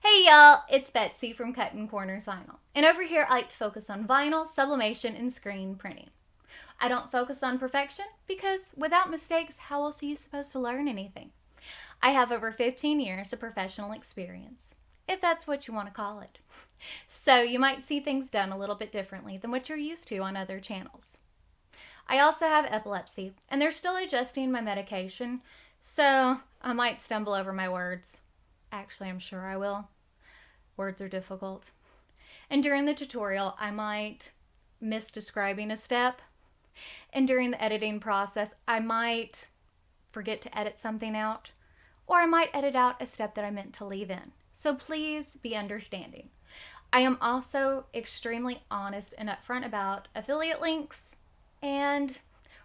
Hey y'all, it's Betsy from Cuttin Corners Vinyl. And over here I like to focus on vinyl, sublimation, and screen printing. I don't focus on perfection because without mistakes, how else are you supposed to learn anything? I have over 15 years of professional experience, if that's what you want to call it. So you might see things done a little bit differently than what you're used to on other channels. I also have epilepsy, and they're still adjusting my medication, so I might stumble over my words. Actually, I'm sure I will. Words are difficult. And during the tutorial, I might miss describing a step. And during the editing process, I might forget to edit something out. Or I might edit out a step that I meant to leave in. So please be understanding. I am also extremely honest and upfront about affiliate links and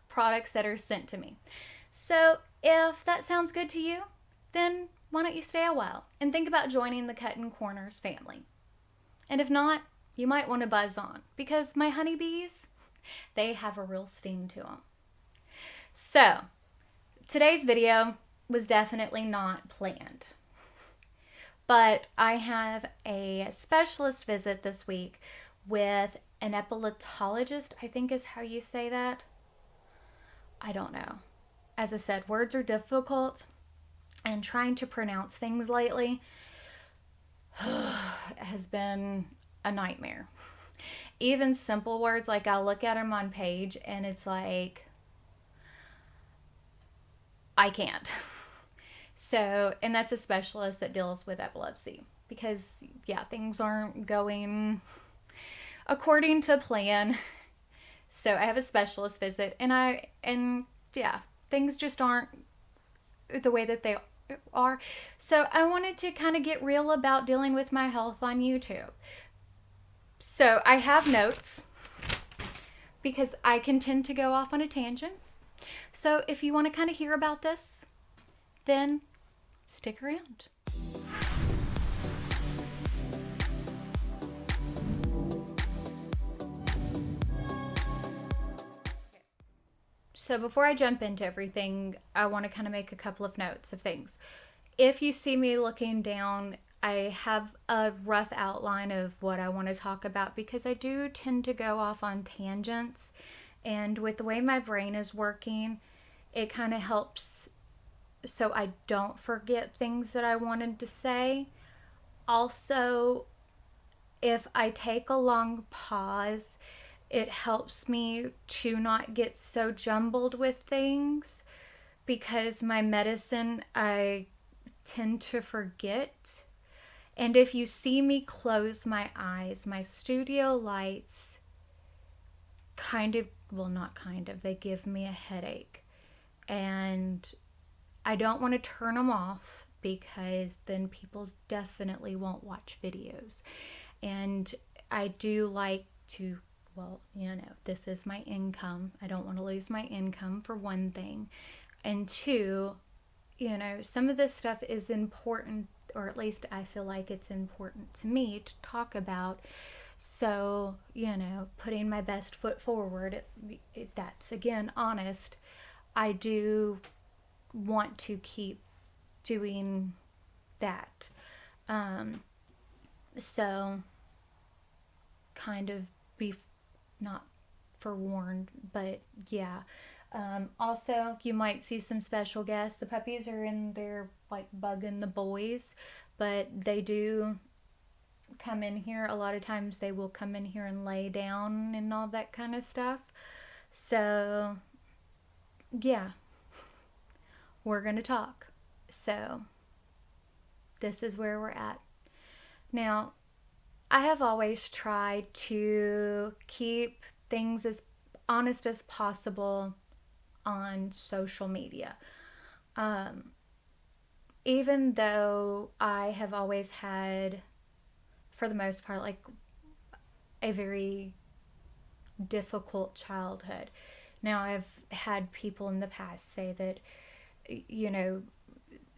products that are sent to me. So if that sounds good to you, then why don't you stay a while and think about joining the Cuttin Corners family? And if not, you might want to buzz on because my honeybees, they have a real sting to them. So, today's video was definitely not planned. But I have a specialist visit this week with an epileptologist, I think is how you say that. I don't know. As I said, words are difficult. And trying to pronounce things lately has been a nightmare. Even simple words, like I'll look at them on page and it's like, I can't. So, and that's a specialist that deals with epilepsy because, yeah, things aren't going according to plan. So I have a specialist visit and yeah, things just aren't the way that they are. So I wanted to kind of get real about dealing with my health on YouTube. So I have notes because I can tend to go off on a tangent. So if you want to kind of hear about this, then stick around. So before I jump into everything, I want to kind of make a couple of notes of things. If you see me looking down, I have a rough outline of what I want to talk about because I do tend to go off on tangents. And with the way my brain is working, it kind of helps so I don't forget things that I wanted to say. Also, if I take a long pause, it helps me to not get so jumbled with things because my medicine, I tend to forget. And if you see me close my eyes, my studio lights kind of, well, not kind of, they give me a headache. And I don't want to turn them off because then people definitely won't watch videos. And I do like to, well, you know, this is my income. I don't want to lose my income for one thing. And two, you know, some of this stuff is important, or at least I feel like it's important to me to talk about. So, you know, putting my best foot forward, that's again honest. I do want to keep doing that. So, kind of be not forewarned, but yeah. Also, you might see some special guests. The puppies are in there, like, bugging the boys, but they do come in here. A lot of times they will come in here and lay down and all that kind of stuff. So, yeah, we're going to talk. So, this is where we're at. Now, I have always tried to keep things as honest as possible on social media. Even though I have always had, for the most part, like a very difficult childhood. Now, I've had people in the past say that, you know,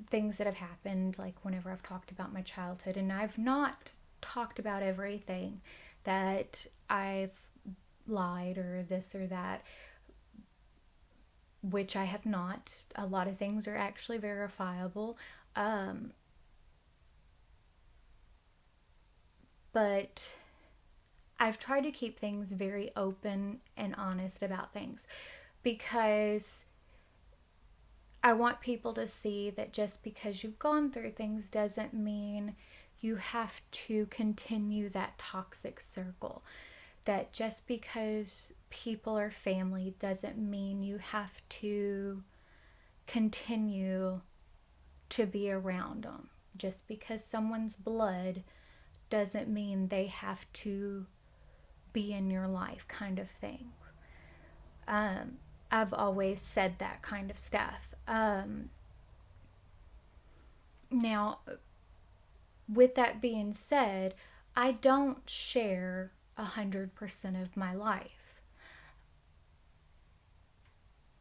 things that have happened, like whenever I've talked about my childhood, and I've not talked about everything that I've lied or this or that, which I have not. A lot of things are actually verifiable. but I've tried to keep things very open and honest about things, because I want people to see that just because you've gone through things doesn't mean you have to continue that toxic circle. That just because people are family doesn't mean you have to continue to be around them. Just because someone's blood doesn't mean they have to be in your life, kind of thing. I've always said that kind of stuff. Now, with that being said, I don't share 100% of my life,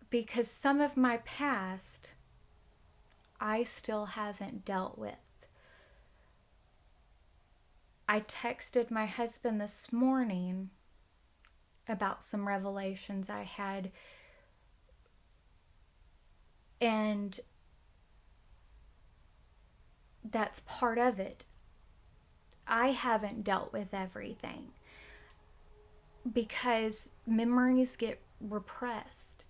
because some of my past I still haven't dealt with. I texted my husband this morning about some revelations I had, and that's part of it. I haven't dealt with everything because memories get repressed.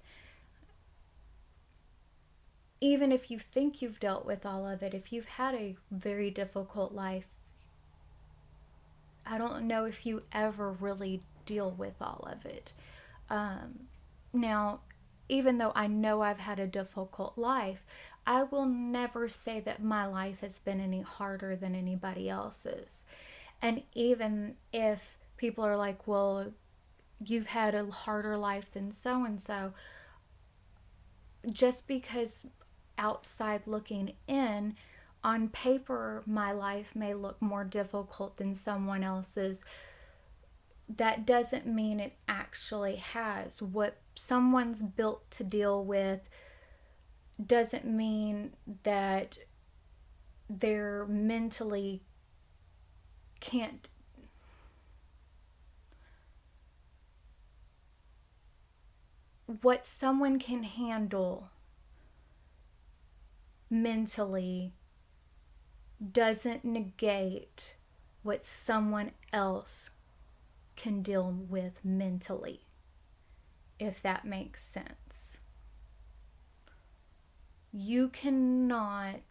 Even if you think you've dealt with all of it, if you've had a very difficult life, I don't know if you ever really deal with all of it. Now, even though I know I've had a difficult life, I will never say that my life has been any harder than anybody else's. And even if people are like, well, you've had a harder life than so and so, just because outside looking in, on paper, my life may look more difficult than someone else's. That doesn't mean it actually has. What someone's built to deal with doesn't mean that they're mentally can't. What someone can handle mentally doesn't negate what someone else can deal with mentally, if that makes sense. You cannot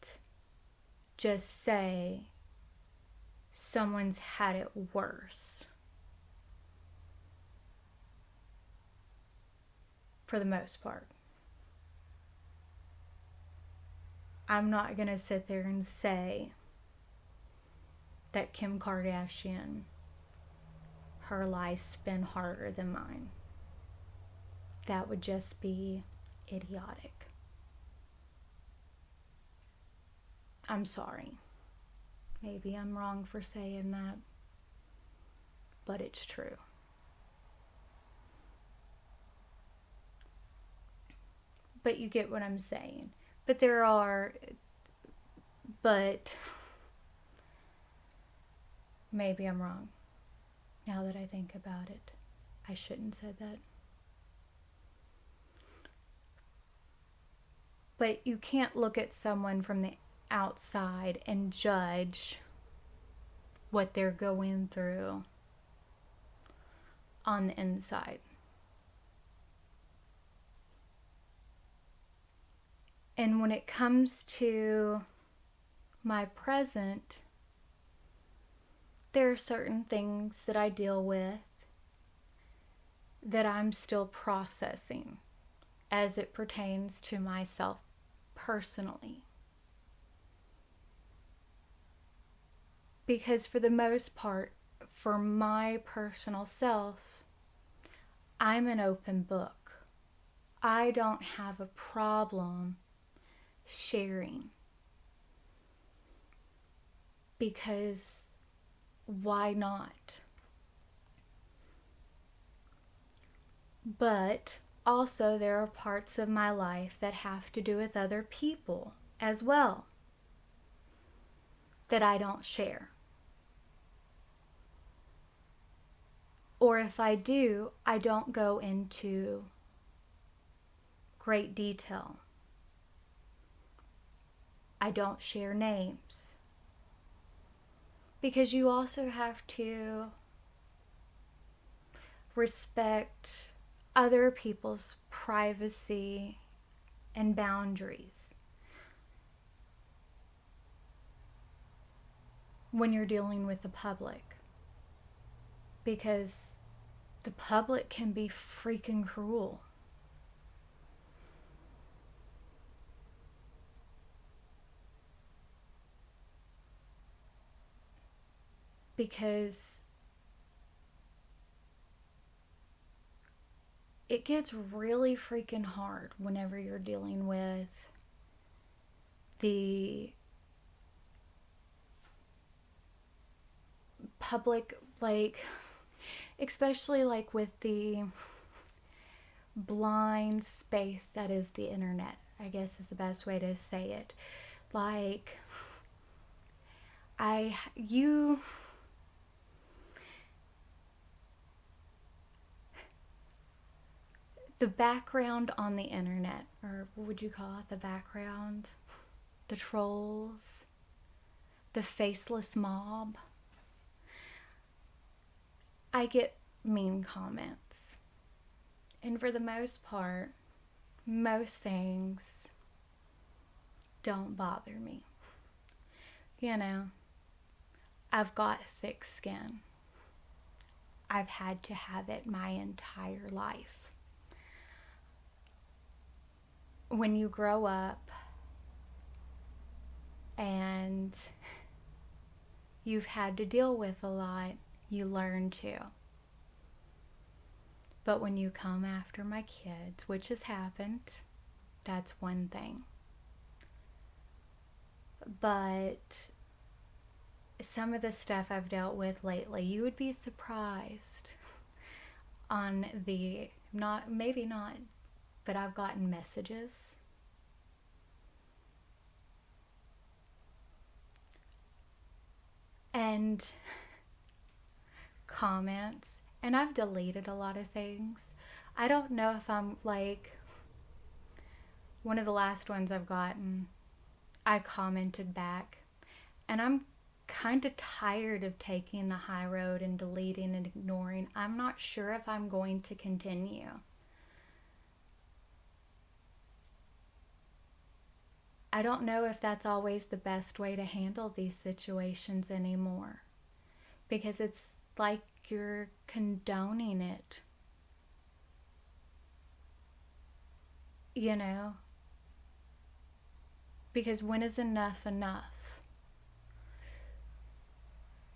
just say someone's had it worse. For the most part. I'm not going to sit there and say that Kim Kardashian, her life's been harder than mine. That would just be idiotic. I'm sorry. Maybe I'm wrong for saying that, but it's true. But you get what I'm saying. But maybe I'm wrong. Now that I think about it, I shouldn't have said that. But you can't look at someone from the outside and judge what they're going through on the inside. And when it comes to my present, there are certain things that I deal with that I'm still processing as it pertains to myself personally. Because for the most part, for my personal self, I'm an open book. I don't have a problem sharing, because why not? But also there are parts of my life that have to do with other people as well that I don't share. Or if I do, I don't go into great detail. I don't share names. Because you also have to respect other people's privacy and boundaries when you're dealing with the public. Because the public can be freaking cruel. Because it gets really freaking hard whenever you're dealing with the public, like, especially like with the blind space that is the internet, I guess is the best way to say it. Like, the background on the internet, or what would you call it, the background? The trolls, the faceless mob. I get mean comments. And for the most part, most things don't bother me. You know, I've got thick skin. I've had to have it my entire life. When you grow up and you've had to deal with a lot, you learn to. But when you come after my kids, which has happened, that's one thing. But some of the stuff I've dealt with lately, you would be surprised on the, maybe not, but I've gotten messages. And comments. And I've deleted a lot of things. I don't know if I'm like, one of the last ones I've gotten, I commented back. And I'm kind of tired of taking the high road and deleting and ignoring. I'm not sure if I'm going to continue. I don't know if that's always the best way to handle these situations anymore. Because it's like you're condoning it. You know? Because when is enough enough?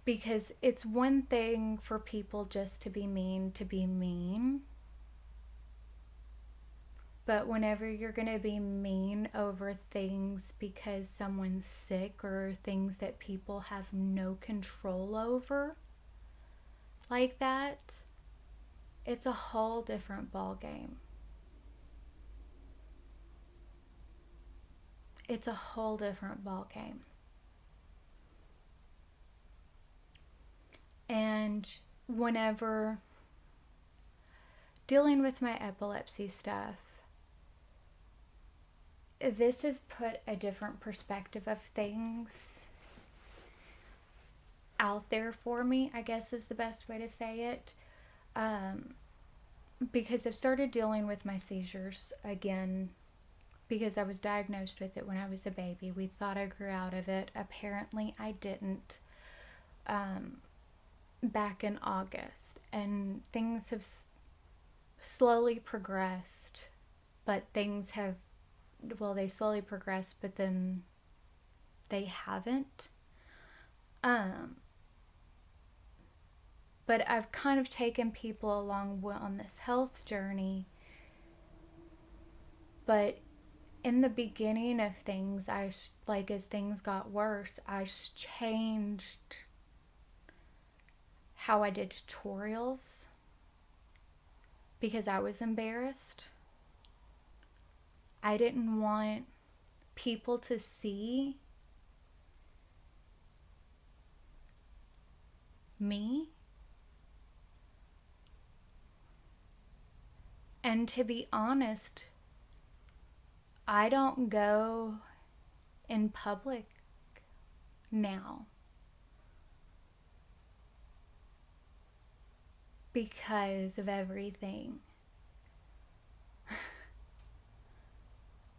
Because it's one thing for people just to be mean. But whenever you're going to be mean over things because someone's sick or things that people have no control over, like that, it's a whole different ball game. It's a whole different ball game. And whenever dealing with my epilepsy stuff, this has put a different perspective of things out there for me, I guess is the best way to say it. Because I've started dealing with my seizures again, because I was diagnosed with it when I was a baby. We thought I grew out of it. Apparently I didn't. Back in August, and things have slowly progressed, but things have, well, they slowly progressed, but then they haven't. But I've kind of taken people along on this health journey. But in the beginning of things, as things got worse, I changed how I did tutorials because I was embarrassed. I didn't want people to see me. And to be honest, I don't go in public now. because of everything.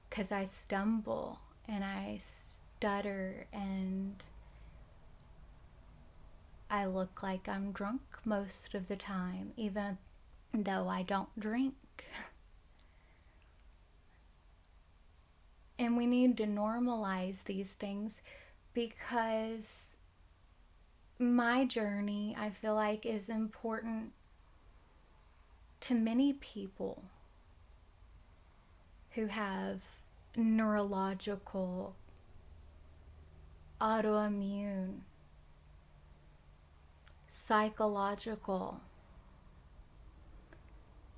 Because I stumble and I stutter and I look like I'm drunk most of the time, even though I don't drink. And we need to normalize these things, because my journey, I feel like, is important to many people who have neurological, autoimmune, psychological,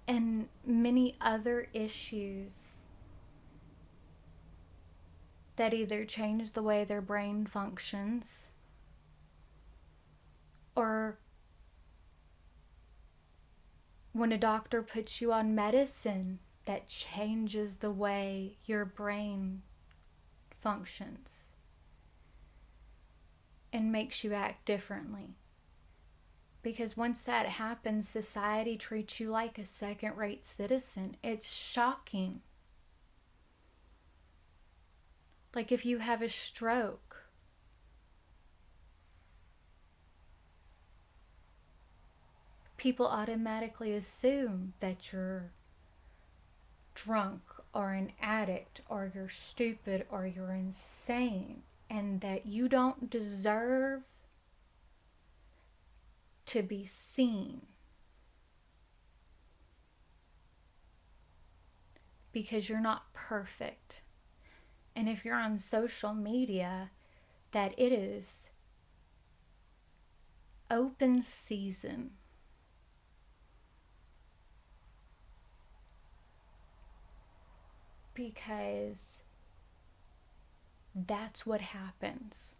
and many other issues that either change the way their brain functions or when a doctor puts you on medicine that changes the way your brain functions and makes you act differently. Because once that happens, society treats you like a second-rate citizen. It's shocking. Like if you have a stroke, people automatically assume that you're drunk or an addict or you're stupid or you're insane and that you don't deserve to be seen because you're not perfect. And if you're on social media, that it is open season. Because that's what happens.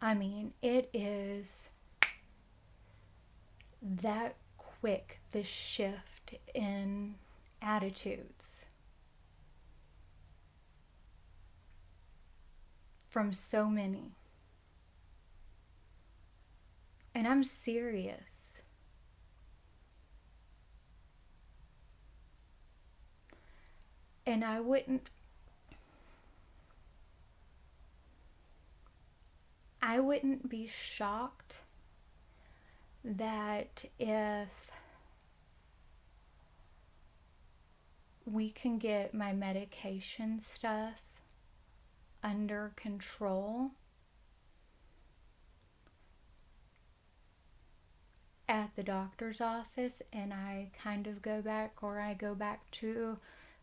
I mean, it is that quick, the shift in attitudes from so many. And I'm serious. And I wouldn't be shocked that if we can get my medication stuff under control at the doctor's office and I kind of go back to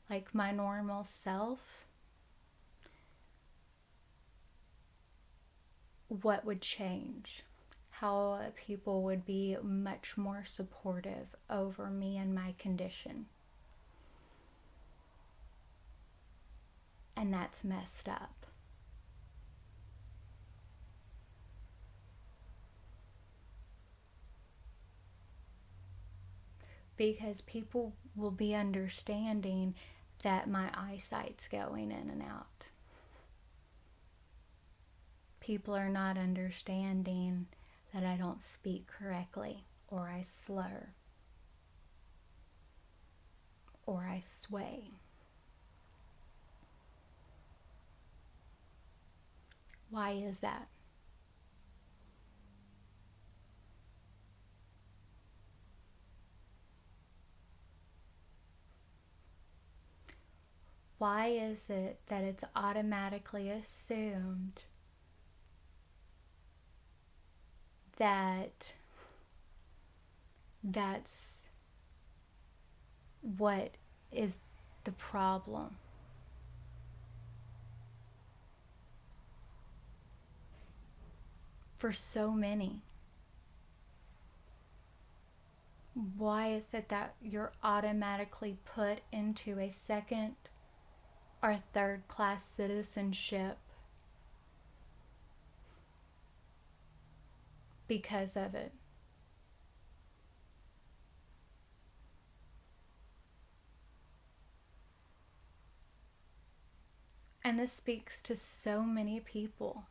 like my normal self, what would change? How people would be much more supportive over me and my condition. And that's messed up. Because people will be understanding that my eyesight's going in and out. People are not understanding that I don't speak correctly, or I slur, or I sway. Why is that? Why is it that it's automatically assumed that that's what is the problem? For so many. Why is it that you're automatically put into a second or third class citizenship because of it? And this speaks to so many people.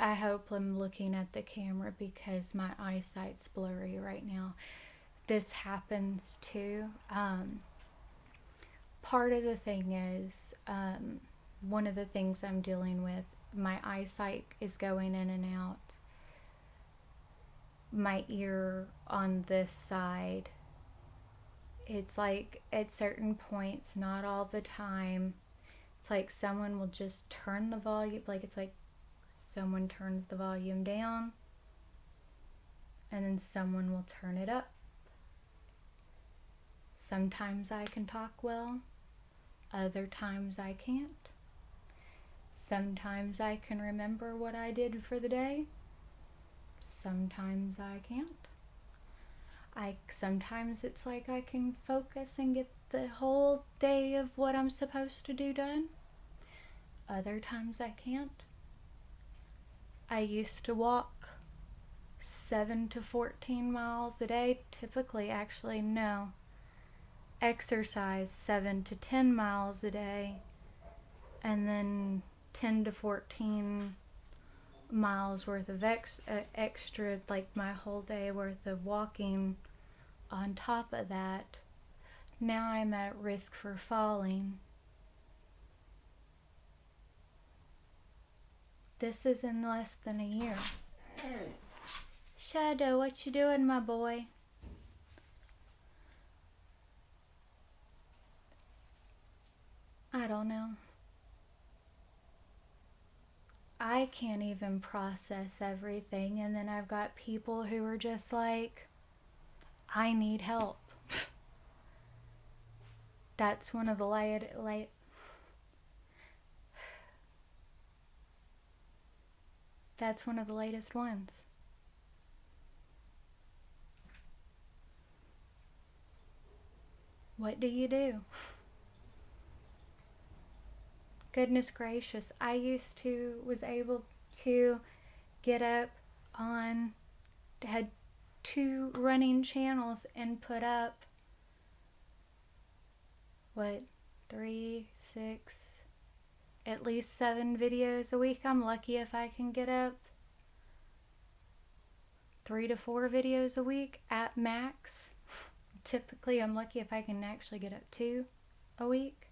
I hope I'm looking at the camera because my eyesight's blurry right now. This happens too. Part of the thing is, one of the things I'm dealing with, my eyesight is going in and out. My ear on this side, it's like at certain points, not all the time, it's like someone will just turn the volume, like it's like someone turns the volume down and then someone will turn it up. Sometimes I can talk well, other times I can't. Sometimes I can remember what I did for the day, sometimes I can't. Sometimes it's like I can focus and get the whole day of what I'm supposed to do done. Other times I can't. I used to walk 7 to 14 miles a day. Typically, actually, no. Exercise 7 to 10 miles a day. And then 10 to 14 miles worth of extra, like my whole day worth of walking on top of that. Now I'm at risk for falling. This is in less than a year. Shadow, what you doing, my boy? I don't know. I can't even process everything, and then I've got people who are just like, I need help. That's one of the that's one of the latest ones. What do you do? Goodness gracious, I was able to get up on, had 2 running channels and put up, 3, 6, at least 7 videos a week. I'm lucky if I can get up 3 to 4 videos a week at max. Typically, I'm lucky if I can actually get up 2 a week.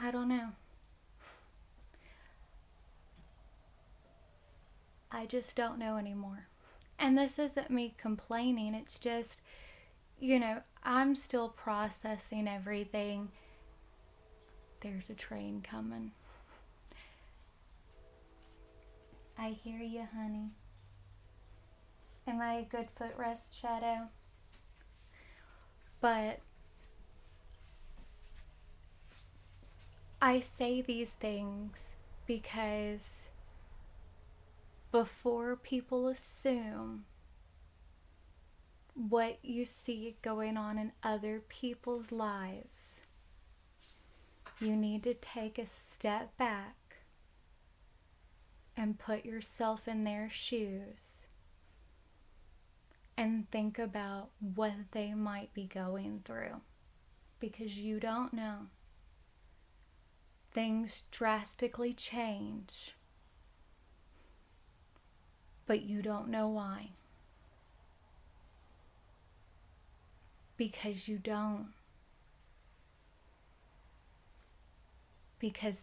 I don't know. I just don't know anymore. And this isn't me complaining, it's just, I'm still processing everything. There's a train coming. I hear you, honey. Am I a good footrest, Shadow? But I say these things because before people assume what you see going on in other people's lives, you need to take a step back and put yourself in their shoes and think about what they might be going through, because you don't know. Things drastically change, but you don't know why. Because you don't. Because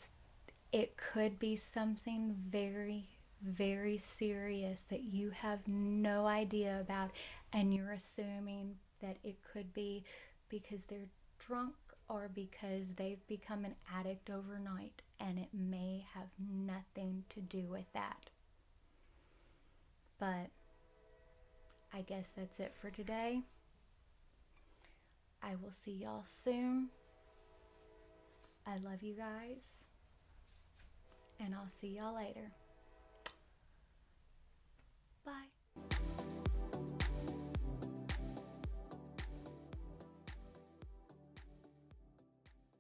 it could be something very, very serious that you have no idea about, and you're assuming that it could be because they're drunk or because they've become an addict overnight, and it may have nothing to do with that. But I guess that's it for today. I will see y'all soon. I love you guys, and I'll see y'all later.